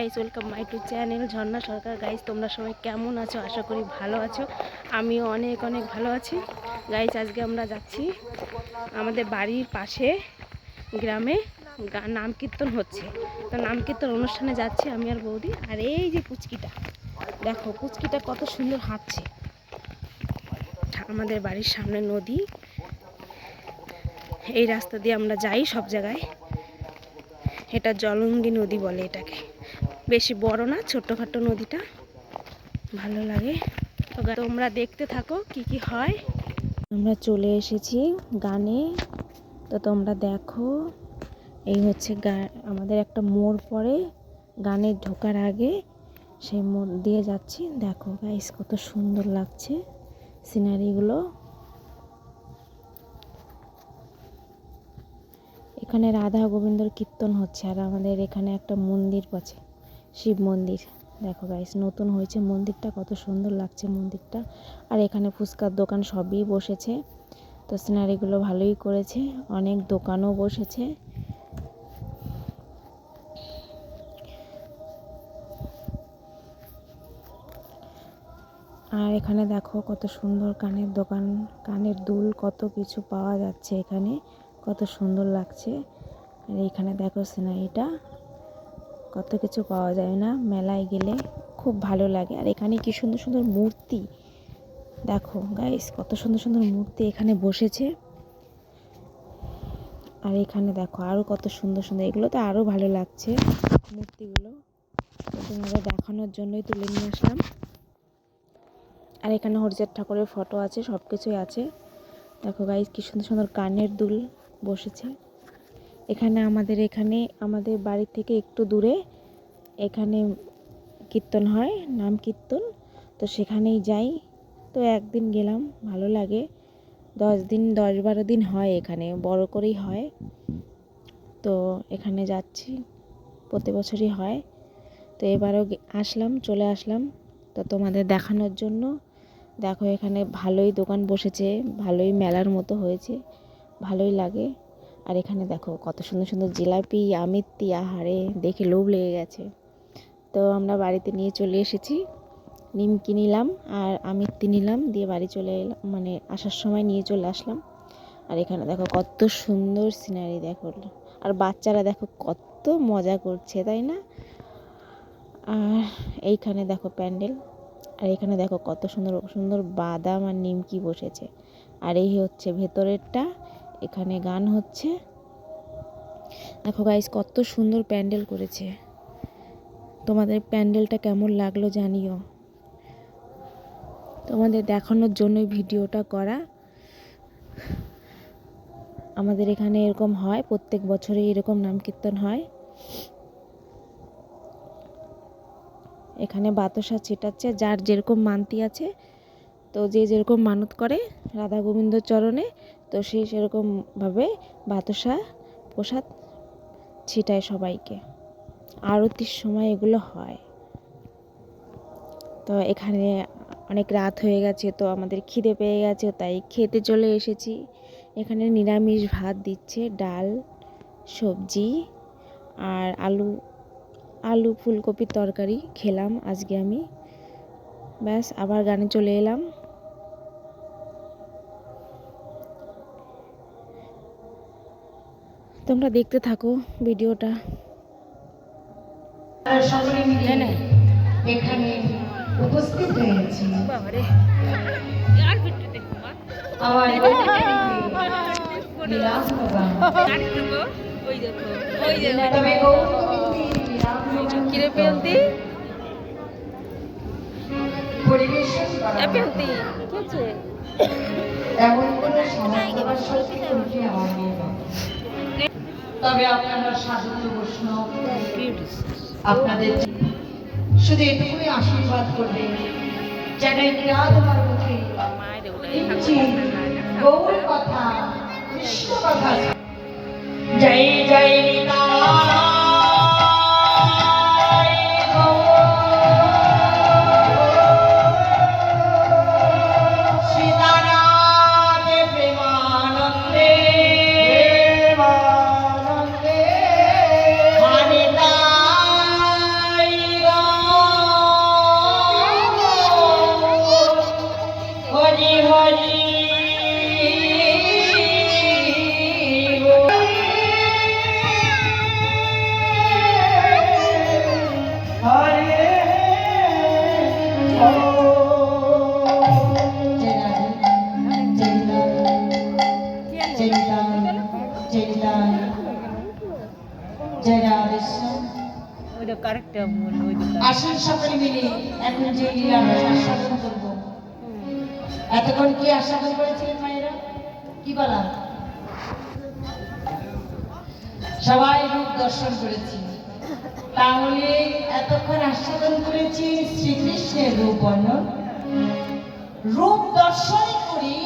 Guys, welcome my to channel Jharna Sarkar. Guys, তোমরা সবাই কেমন আছো? আশা করি ভালো আছো। আমিও অনেক অনেক ভালো আছি। গাইস, আজকে আমরা যাচ্ছি আমাদের বাড়ির পাশে গ্রামে নাম কীর্তন হচ্ছে। তো নাম কীর্তন অনুষ্ঠানে যাচ্ছি আমি আর বৌদি। আর এই যে পুচকিটা, দেখো পুচকিটা কত সুন্দর হাঁটছে। আমাদের বাড়ির সামনে নদী, এই রাস্তা দিয়ে আমরা যাই সব জায়গায়। এটা জলঙ্গি নদী বলে এটাকে। বেশি বড় না, ছোট্টখাটো নদীটা, ভালো লাগে। তো তোমরা দেখতে থাকো কি কি হয়। আমরা চলে এসেছি গানে। তো তোমরা দেখো, এই হচ্ছে আমাদের একটা মোড় পড়ে গানে ঢোকার আগে, সেই মোড় দিয়ে যাচ্ছি। দেখো গাইস, কত সুন্দর লাগছে সিনারিগুলো। এখানে রাধা গোবিন্দর কীর্তন হচ্ছে। আর আমাদের এখানে একটা মন্দির আছে, শিব মন্দির। দেখো গাইস, নতুন হয়েছে মন্দিরটা, কত সুন্দর লাগছে মন্দিরটা। আর এখানে ফুচকার দোকান সবই বসেছে। তো সিনারিগুলো ভালোই করেছে, অনেক দোকানও বসেছে। আর এখানে দেখো কত সুন্দর কানের দোকান, কানের দুল, কত কিছু পাওয়া যাচ্ছে এখানে, কত সুন্দর লাগছে। আর এইখানে দেখো সিনারিটা, কত কিছু পাওয়া যায় না মেলায় গেলে, খুব ভালো লাগে। আর এখানে কি সুন্দর সুন্দর মূর্তি, দেখো গাইস, কত সুন্দর সুন্দর মূর্তি এখানে বসেছে। আর এখানে দেখো আরও কত সুন্দর সুন্দর, এগুলো তো আরও ভালো লাগছে মূর্তিগুলো। তো তোমাদের দেখানোর জন্যই তুলে নিয়ে আসলাম। আর এখানে হরিচাঁদ ঠাকুরের ফটো আছে, সব কিছুই আছে। দেখো গাইস, কি সুন্দর সুন্দর কানের দুল বসেছে। এখানে আমাদের বাড়ি থেকে একটু দূরে এখানে কীর্তন হয়, নাম কীর্তন। তো সেখানেই যাই। তো একদিন গেলাম, ভালো লাগে। 10-12 দিন হয় এখানে, বড় করেই হয়। তো এখানে যাচ্ছি, প্রতি বছরই হয়। তো এবারও চলে আসলাম তো তোমাদের দেখানোর জন্য। দেখো এখানে ভালোই দোকান বসেছে, ভালোই মেলার মতো হয়েছে, ভালোই লাগে। আর এখানে দেখো কত সুন্দর সুন্দর জিলাপি, আমিত্তি, আহারে দেখে লোভ লেগে গেছে। তো আমরা বাড়িতে নিয়ে চলে এসেছি, নিমকি নিলাম আর আমিত্তি নিলাম, দিয়ে বাড়ি চলে এলাম, মানে আসার সময় নিয়ে চলে আসলাম। আর এখানে দেখো কত সুন্দর সিনারি, দেখো। আর বাচ্চারা দেখো কত মজা করছে, তাই না? আর এইখানে দেখো প্যান্ডেল। আর এখানে দেখো কত সুন্দর সুন্দর বাদাম আর নিমকি বসেছে। আর এই হচ্ছে ভেতরেরটা, এখানে গান হচ্ছে। দেখো গাইস, কত সুন্দর প্যান্ডেল করেছে। তোমাদের প্যান্ডেলটা কেমন লাগলো জানিও। তোমাদের দেখানোর জন্যই ভিডিওটা করা। আমাদের এখানে এরকম হয়, প্রত্যেক বছরই এরকম নাম কীর্তন হয়। এখানে বাতাসা ছিটাচ্ছে, যার যেরকম মানতি আছে। তো যে যেরকম মানত করে রাধা গোবিন্দর চরণে, তো সেই সেরকমভাবে বাতাসা প্রসাদ ছিটায় সবাইকে। আরতির সময় এগুলো হয়। তো এখানে অনেক রাত হয়ে গেছে, তো আমাদের খিদে পেয়ে গেছে, তাই খেতে চলে এসেছি। এখানে নিরামিষ ভাত দিচ্ছে, ডাল, সবজি আর আলু ফুলকপির তরকারি খেলাম আজকে আমি। ব্যাস, আবার গানে চলে এলাম। তোমরা দেখতে থাকো ভিডিওটা। সকলে মিলে এখানে উপস্থিত হয়েছি। তবে আপনারা সাধু বৈষ্ণব, আপনাদের শুধু এটুকুই আশীর্বাদ করবেন যেন তোমার মুখে গৌর কথা, কৃষ্ণ কথা, জয় জয় নিতাই। আসুন সকলে মিলে এখন যে লীলা আস্বাদন করব। এতক্ষণ কি আস্বাদন করেছিলেন মায়েরা? কি বলা? সবাই রূপ দর্শন করেছি, তাহলে এতক্ষণ আস্বাদন করেছি শ্রীকৃষ্ণের রূপ বর্ণন। রূপ দর্শন করি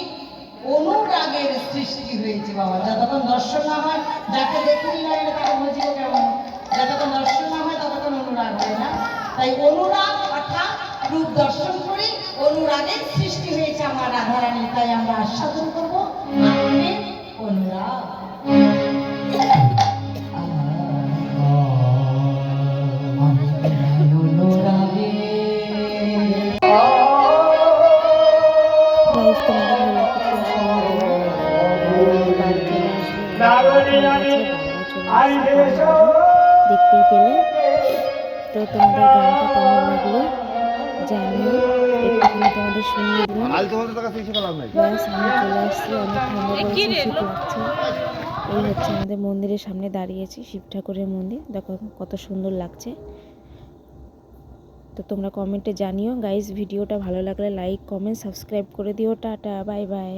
অনুরাগের সৃষ্টি হয়েছে বাবা। যতক্ষণ দর্শন না হয়, যাকে দেখিনি না এলে তাকে বুঝিব কেমন? যতক্ষণ দর্শন না হয় ততক্ষণ অনুরাগ হয় না। তাই অনুরাগ অর্থাৎ রূপ দর্শন করি অনুরাগের সৃষ্টি হয়েছে আমার রাধারানী। তাই আমরা আস্বাদন করবো মায়ের অনুরাগ। গাইস তোমাদের হলো একটু সময় দিন, বাড়ি চলে আসবে, বাবা চলে আসছে, দেখতেই পেলে। তো তোমাদের গানটা কেমন লাগলো জানিও, একটুখানি তোমাদের শুনিয়ে দিলাম। ব্যাস আমি চলে আসছি, অনেক ঠান্ডা পড়েছে, শীত লাগছে। এই হচ্ছে আমাদের মন্দিরের সামনে দাঁড়িয়েছি, শিব ঠাকুরের মন্দির, দেখো কত সুন্দর লাগছে। তো তোমরা কমেন্টে জানিও গাইস, ভিডিওটা ভালো লাগলে লাইক কমেন্ট সাবস্ক্রাইব করে দিও। Tata, bye bye.